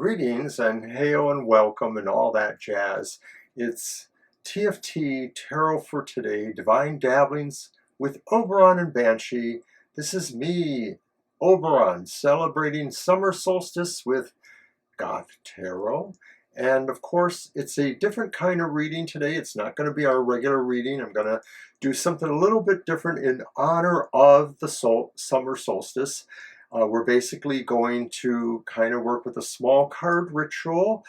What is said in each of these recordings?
Greetings and hail and welcome and all that jazz. It's TFT Tarot for today, Divine Dabblings with Oberon and Banshee. This is me, Oberon, celebrating summer solstice with Goth Tarot. And of course, it's a different kind of reading today. It's not going to be our regular reading. I'm going to do something a little bit different in honor of the summer solstice. We're basically going to kind of work with a small card ritual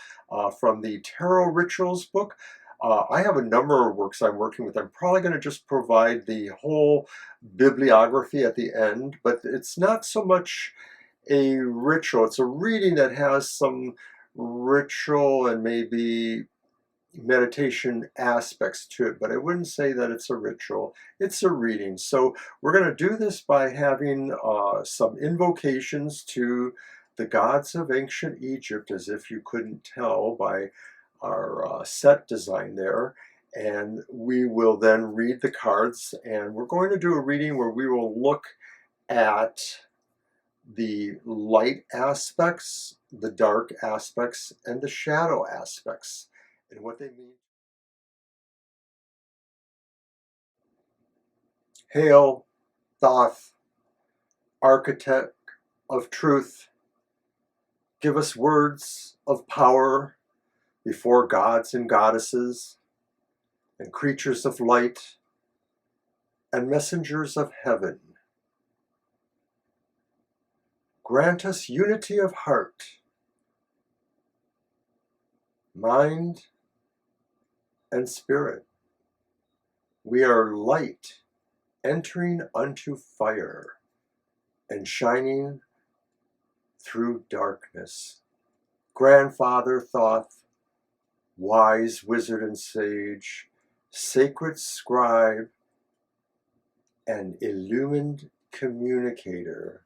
from the Tarot Rituals book. I have a number of works I'm working with. I'm probably going to just provide the whole bibliography at the end, but it's not so much a ritual. It's a reading that has some ritual and maybe meditation aspects to it, but I wouldn't say that it's a ritual. It's a reading. So we're going to do this by having some invocations to the gods of ancient Egypt, as if you couldn't tell by our set design there. And we will then read the cards, and we're going to do a reading where we will look at the light aspects, the dark aspects, and the shadow aspects, and what they mean. Hail, Thoth, architect of truth, give us words of power before gods and goddesses, and creatures of light, and messengers of heaven. Grant us unity of heart, mind, and spirit. We are light entering unto fire and shining through darkness. Grandfather Thoth, wise wizard and sage, sacred scribe, and illumined communicator,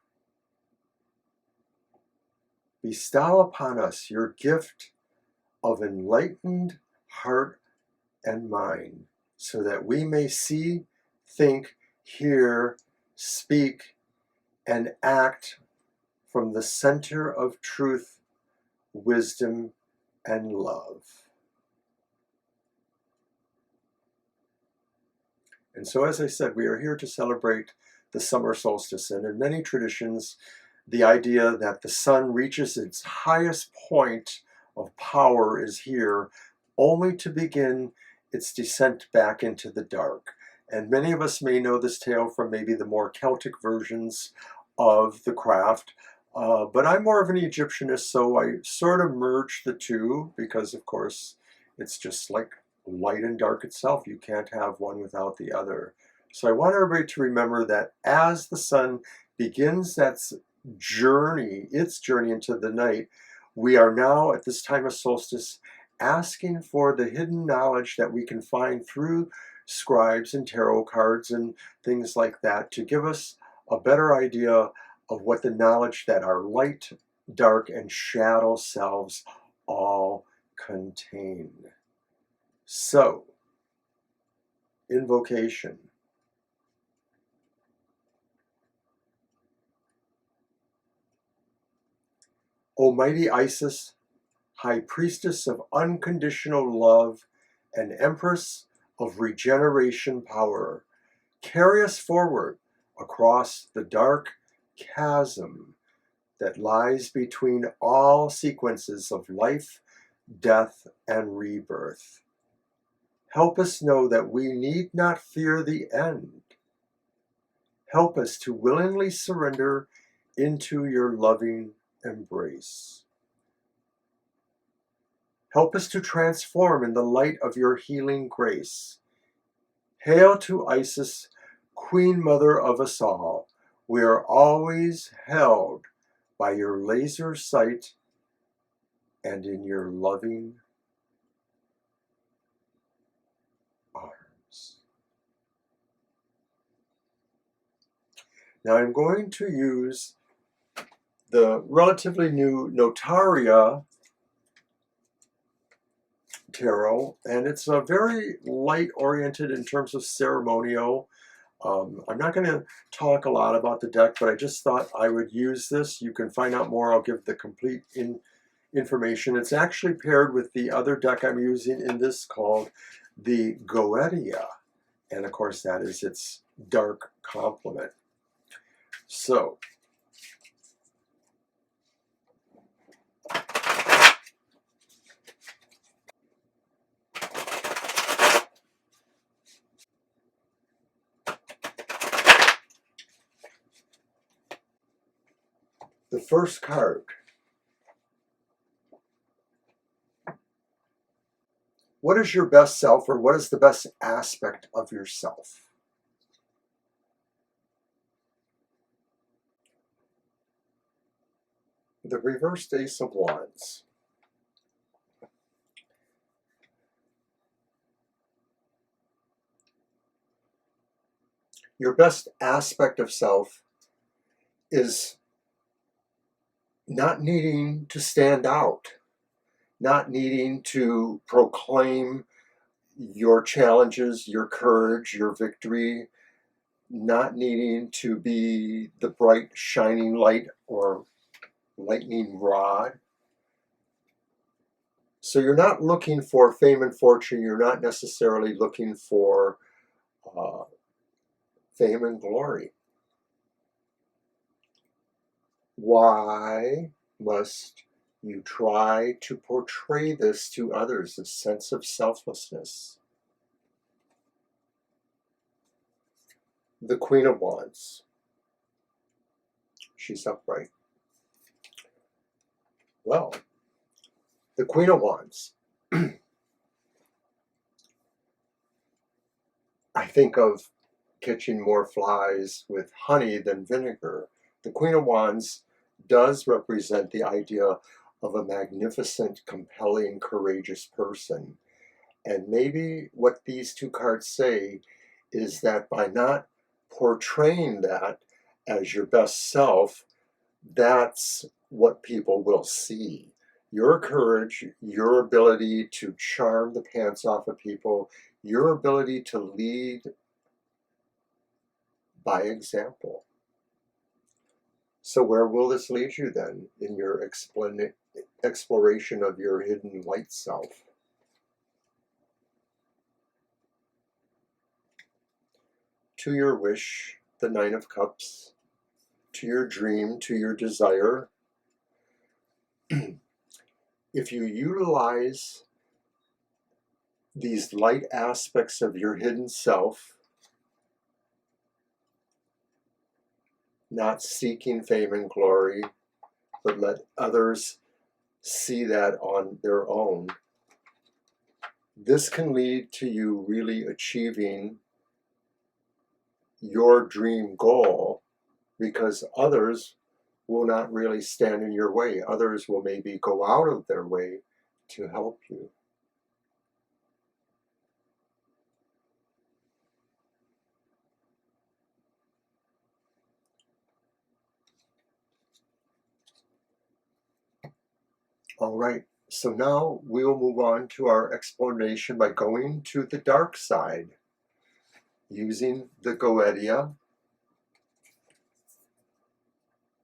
bestow upon us your gift of enlightened heart and mind, so that we may see, think, hear, speak, and act from the center of truth, wisdom, and love. And so, as I said, we are here to celebrate the summer solstice, and in many traditions, the idea that the sun reaches its highest point of power is here, only to begin its descent back into the dark. And many of us may know this tale from maybe the more Celtic versions of the craft, but I'm more of an Egyptianist, so I sort of merge the two, because of course it's just like light and dark itself. You can't have one without the other. So I want everybody to remember that as the sun begins its journey into the night, we are now at this time of solstice asking for the hidden knowledge that we can find through scribes and tarot cards and things like that, to give us a better idea of what the knowledge that our light, dark, and shadow selves all contain. So, invocation. Almighty Isis, High Priestess of unconditional love and Empress of regeneration power, carry us forward across the dark chasm that lies between all sequences of life, death, and rebirth. Help us know that we need not fear the end. Help us to willingly surrender into your loving embrace. Help us to transform in the light of your healing grace. Hail to Isis, Queen Mother of us all. We are always held by your laser sight and in your loving arms. Now I'm going to use the relatively new Notaria tarot, and it's a very light oriented in terms of ceremonial. I'm not going to talk a lot about the deck, but I just thought I would use this. You can find out more. I'll give the complete information. It's actually paired with the other deck I'm using in this called the Goetia. And of course, that is its dark complement. So, the first card. What is your best self, or what is the best aspect of yourself? The reversed Ace of Wands. Your best aspect of self is not needing to stand out, not needing to proclaim your challenges, your courage, your victory, not needing to be the bright, shining light or lightning rod. So you're not looking for fame and fortune. You're not necessarily looking for fame and glory. Why must you try to portray this to others, a sense of selflessness? The Queen of Wands. She's upright. Well, the Queen of Wands. I think of catching more flies with honey than vinegar. The Queen of Wands does represent the idea of a magnificent, compelling, courageous person. And maybe what these two cards say is that by not portraying that as your best self, that's what people will see. Your courage, your ability to charm the pants off of people, your ability to lead by example. So where will this lead you then in your exploration of your hidden light self? To your wish, the Nine of Cups, to your dream, to your desire. If you utilize these light aspects of your hidden self, not seeking fame and glory, but let others see that on their own, this can lead to you really achieving your dream goal, because others will not really stand in your way. Others will maybe go out of their way to help you. All right, so now we'll move on to our exploration by going to the dark side, using the Goetia,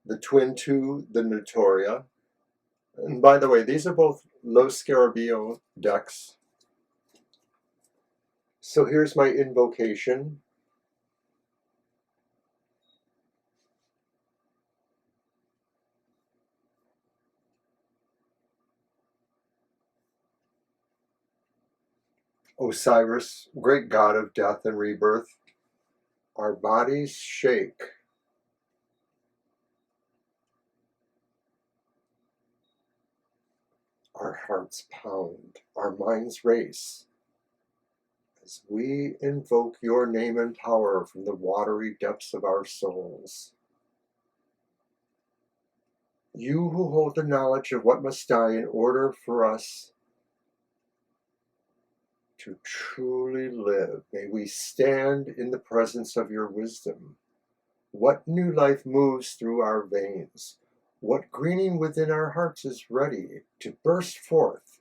the Twin 2, the Notoria. And by the way, these are both Lo Scarabeo decks. So here's my invocation. Osiris, great god of death and rebirth, our bodies shake. Our hearts pound, our minds race, as we invoke your name and power from the watery depths of our souls. You who hold the knowledge of what must die in order for us to truly live, may we stand in the presence of your wisdom. What new life moves through our veins? What greening within our hearts is ready to burst forth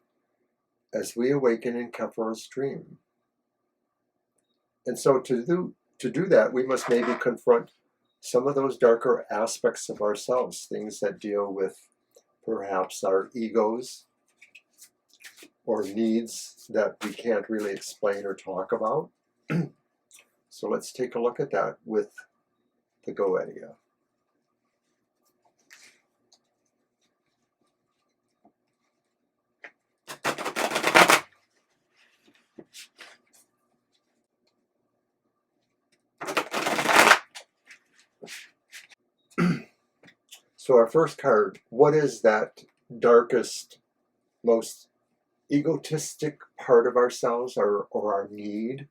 as we awaken in Kepler's dream? And so to do that, we must maybe confront some of those darker aspects of ourselves, things that deal with perhaps our egos or needs that we can't really explain or talk about. So let's take a look at that with the Goetia. So our first card, what is that darkest, most egotistic part of ourselves, or our need?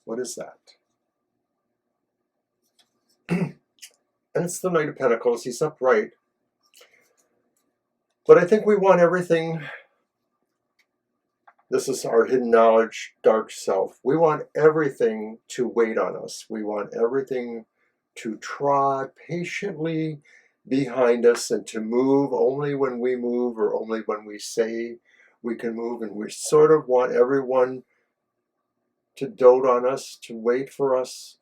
What is that? And it's the Knight of Pentacles. He's upright. But I think we want everything. This is our hidden knowledge, dark self. We want everything to wait on us. We want everything to trot patiently behind us and to move only when we move or only when we say we can move. And we sort of want everyone to dote on us, to wait for us.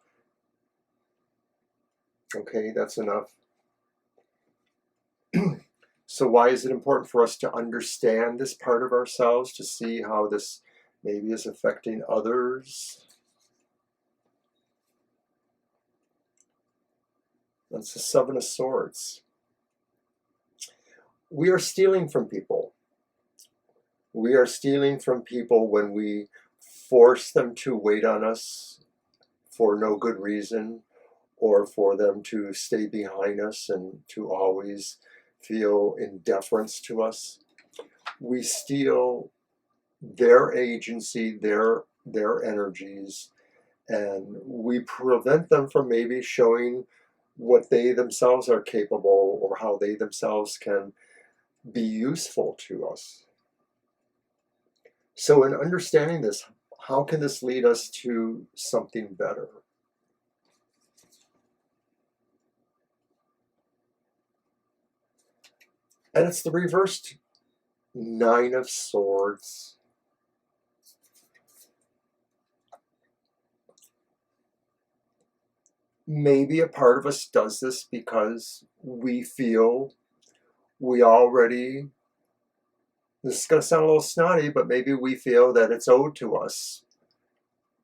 Okay, that's enough. So why is it important for us to understand this part of ourselves, to see how this maybe is affecting others? That's the Seven of Swords. We are stealing from people. We are stealing from people when we force them to wait on us for no good reason, or for them to stay behind us and to always feel indifference to us. We steal their agency, their energies, and we prevent them from maybe showing what they themselves are capable or how they themselves can be useful to us. So in understanding this, how can this lead us to something better? And it's the reversed Nine of Swords. Maybe a part of us does this because we feel we already, this is going to sound a little snotty, but maybe we feel that it's owed to us,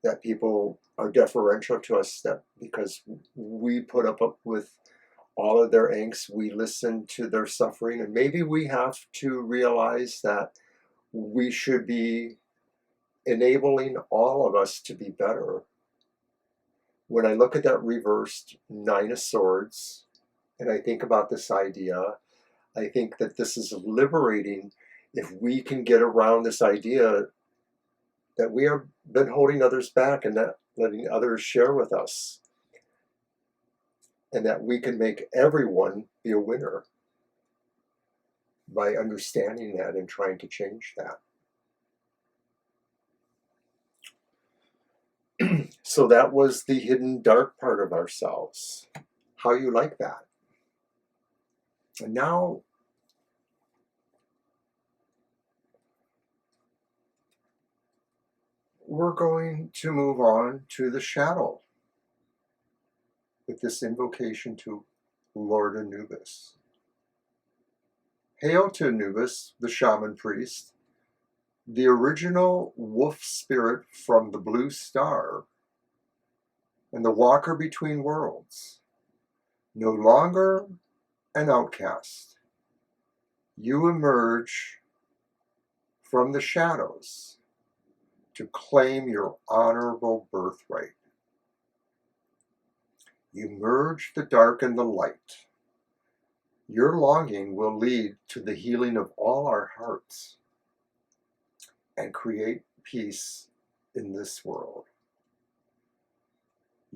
that people are deferential to us, that because we put up with all of their angst, we listen to their suffering, and maybe we have to realize that we should be enabling all of us to be better. When I look at that reversed Nine of Swords, and I think about this idea, I think that this is liberating if we can get around this idea that we have been holding others back and not letting others share with us, and that we can make everyone be a winner by understanding that and trying to change that. So that was the hidden dark part of ourselves. How you like that? And now we're going to move on to the shadow with this invocation to Lord Anubis. Hail to Anubis, the shaman priest, the original wolf spirit from the blue star, and the walker between worlds. No longer an outcast, you emerge from the shadows to claim your honorable birthright. You merge the dark and the light. Your longing will lead to the healing of all our hearts and create peace in this world.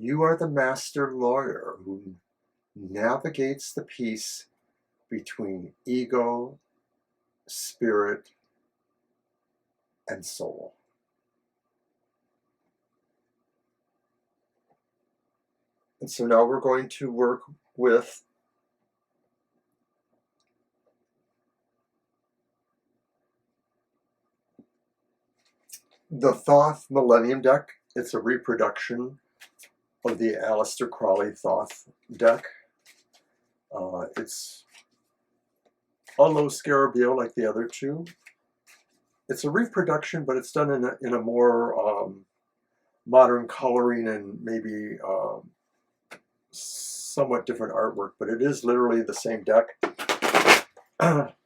You are the master lawyer who navigates the peace between ego, spirit, and soul. And so now we're going to work with the Thoth Millennium deck. It's a reproduction of the Aleister Crowley Thoth deck. It's a low scarabeo like the other two. It's a reproduction, but it's done in a more modern coloring and maybe somewhat different artwork, but it is literally the same deck.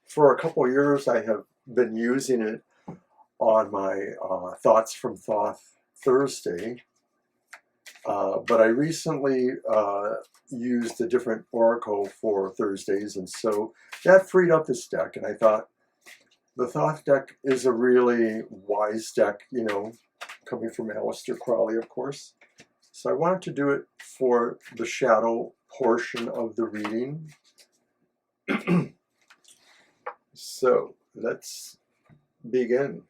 For a couple of years, I have been using it on my Thoughts from Thoth Thursday, but I recently used a different oracle for Thursdays, and so that freed up this deck, and I thought the Thoth deck is a really wise deck, you know, coming from Aleister Crowley, of course. So I wanted to do it for the shadow portion of the reading. So let's begin.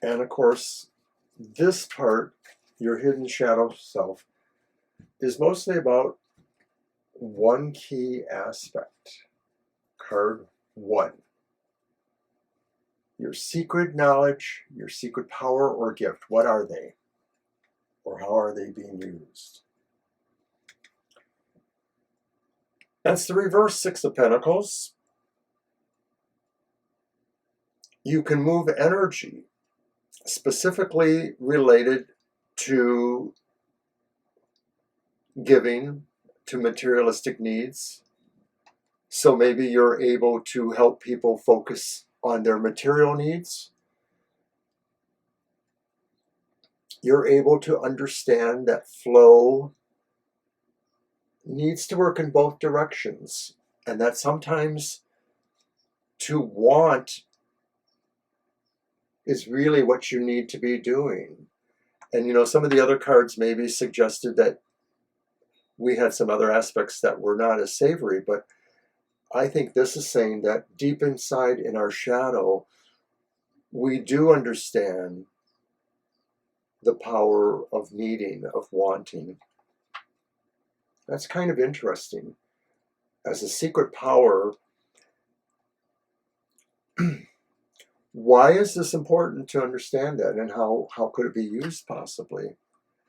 And of course, this part, your hidden shadow self, is mostly about one key aspect. Card 1. Your secret knowledge, your secret power or gift. What are they? Or how are they being used? That's the reverse Six of Pentacles. You can move energy specifically related to giving, to materialistic needs. So maybe you're able to help people focus on their material needs. You're able to understand that flow needs to work in both directions, and that sometimes to want is really what you need to be doing. And you know, some of the other cards maybe suggested that we had some other aspects that were not as savory, but I think this is saying that deep inside in our shadow, we do understand the power of needing, of wanting. That's kind of interesting. As a secret power, why is this important to understand that, and how could it be used possibly?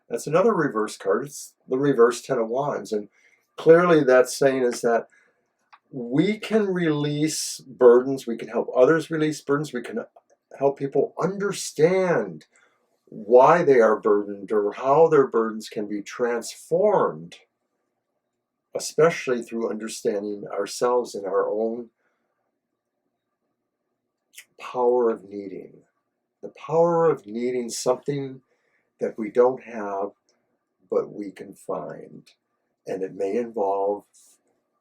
That's another reverse card. It's the reverse Ten of Wands, and clearly that's saying is that we can release burdens, we can help others release burdens, we can help people understand why they are burdened or how their burdens can be transformed, especially through understanding ourselves and our own power of needing. The power of needing something that we don't have, but we can find. And it may involve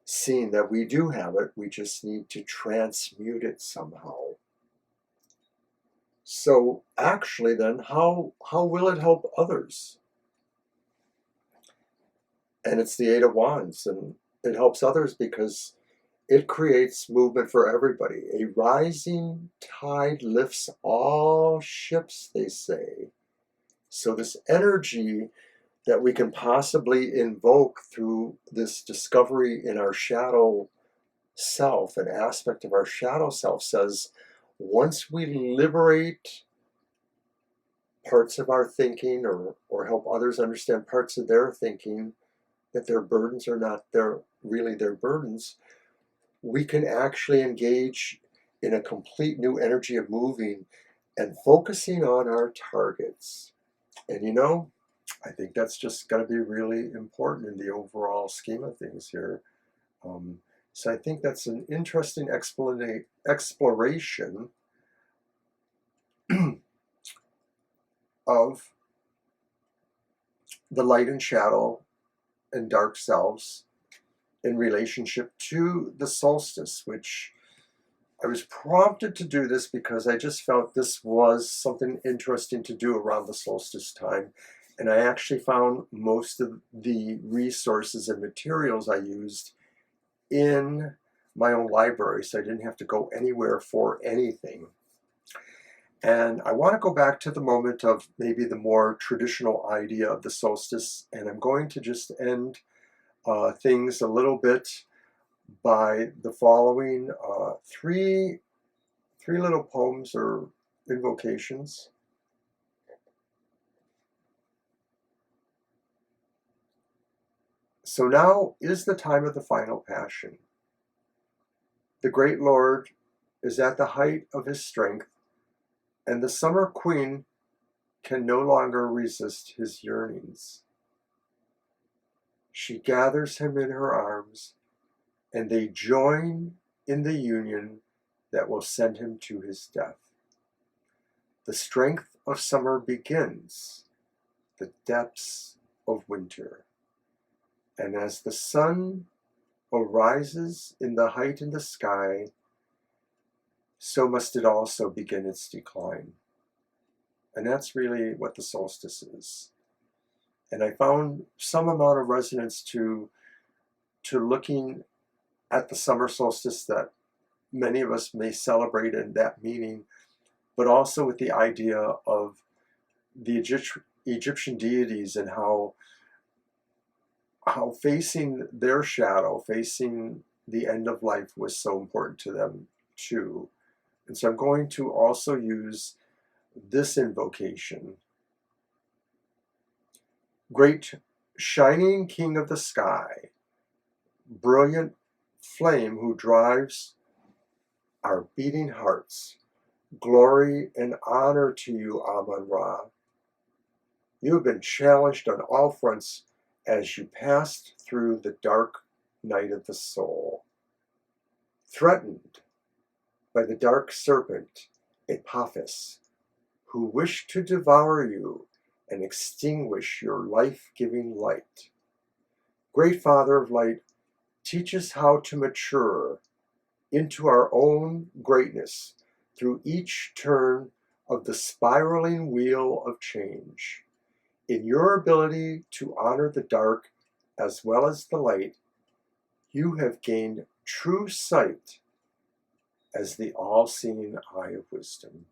seeing that we do have it, we just need to transmute it somehow. So actually then, how will it help others? And it's the Eight of Wands, and it helps others because it creates movement for everybody. A rising tide lifts all ships, they say. So this energy that we can possibly invoke through this discovery in our shadow self, an aspect of our shadow self, says once we liberate parts of our thinking or help others understand parts of their thinking, that their burdens are not really their burdens, we can actually engage in a complete new energy of moving and focusing on our targets. And you know, I think that's just going to be really important in the overall scheme of things here. So I think that's an interesting exploration of the light and shadow and dark selves in relationship to the solstice, which I was prompted to do this because I just felt this was something interesting to do around the solstice time. And I actually found most of the resources and materials I used in my own library, so I didn't have to go anywhere for anything. And I want to go back to the moment of maybe the more traditional idea of the solstice, and I'm going to just end things a little bit by the following three little poems or invocations. So now is the time of the final passion. The great lord is at the height of his strength, and the summer queen can no longer resist his yearnings. She gathers him in her arms, and they join in the union that will send him to his death. The strength of summer begins the depths of winter. And as the sun arises in the height in the sky, so must it also begin its decline. And that's really what the solstice is. And I found some amount of resonance to looking at the summer solstice that many of us may celebrate in that meaning, but also with the idea of the Egyptian deities and how facing their shadow, facing the end of life was so important to them too. And so I'm going to also use this invocation. Great shining king of the sky, brilliant flame who drives our beating hearts, glory and honor to you, Amun-Ra. You have been challenged on all fronts as you passed through the dark night of the soul. Threatened by the dark serpent, Apophis, who wished to devour you and extinguish your life-giving light. Great Father of Light, teach us how to mature into our own greatness through each turn of the spiraling wheel of change. In your ability to honor the dark as well as the light, you have gained true sight as the all-seeing eye of wisdom.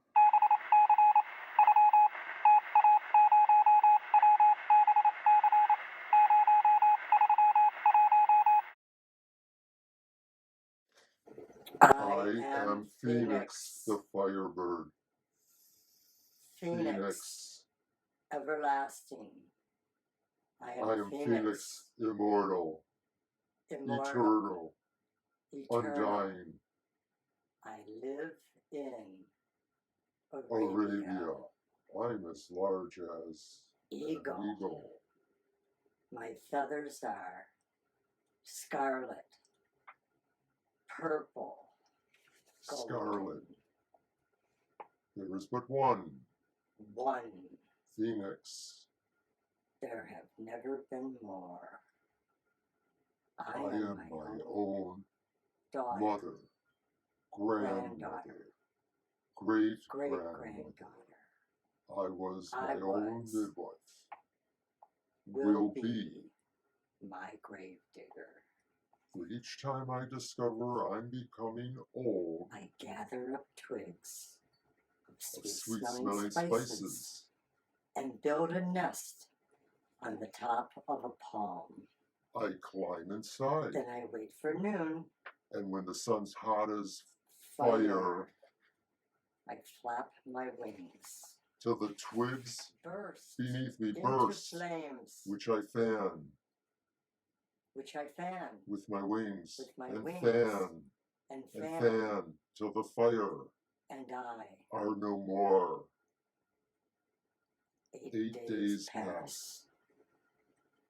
I am Phoenix, the Firebird. Phoenix, everlasting. I am Phoenix, immortal, eternal, undying. I live in Arabia. I'm as large as Eagle. an eagle. My feathers are scarlet, purple, Scarlet. There is but one. one. Phoenix. There have never been more. I am my own daughter, mother, grandmother, great-granddaughter. I was my own midwife. Will be my grave digger. For each time I discover I'm becoming old, I gather up twigs of sweet-smelling spices and build a nest on the top of a palm. I climb inside. Then I wait for noon. And when the sun's hot as fire, I flap my wings till the twigs burst beneath me into burst, flames, which I fan with my wings, and fan till the fire and I are no more. 8 days pass.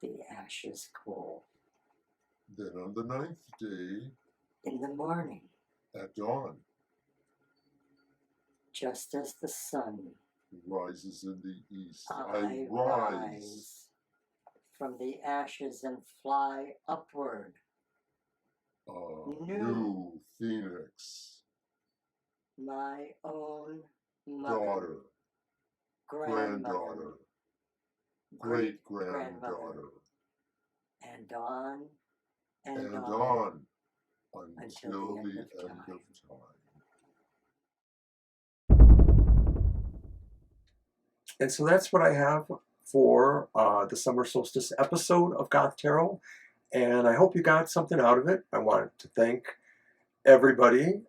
The ashes cool. Then on the 9th day, in the morning, at dawn, just as the sun rises in the east, I rise from the ashes and fly upward. A new Phoenix. My own mother, daughter, granddaughter, great-granddaughter, and on and on until the end of time. And so that's what I have for the summer solstice episode of Goth Tarot. And I hope you got something out of it. I want to thank everybody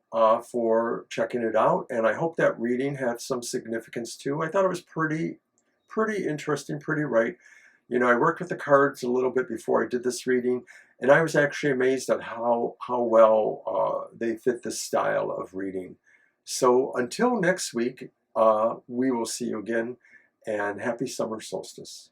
for checking it out. And I hope that reading had some significance too. I thought it was pretty interesting, pretty right. You know, I worked with the cards a little bit before I did this reading, and I was actually amazed at how well they fit this style of reading. So until next week, we will see you again, and happy summer solstice.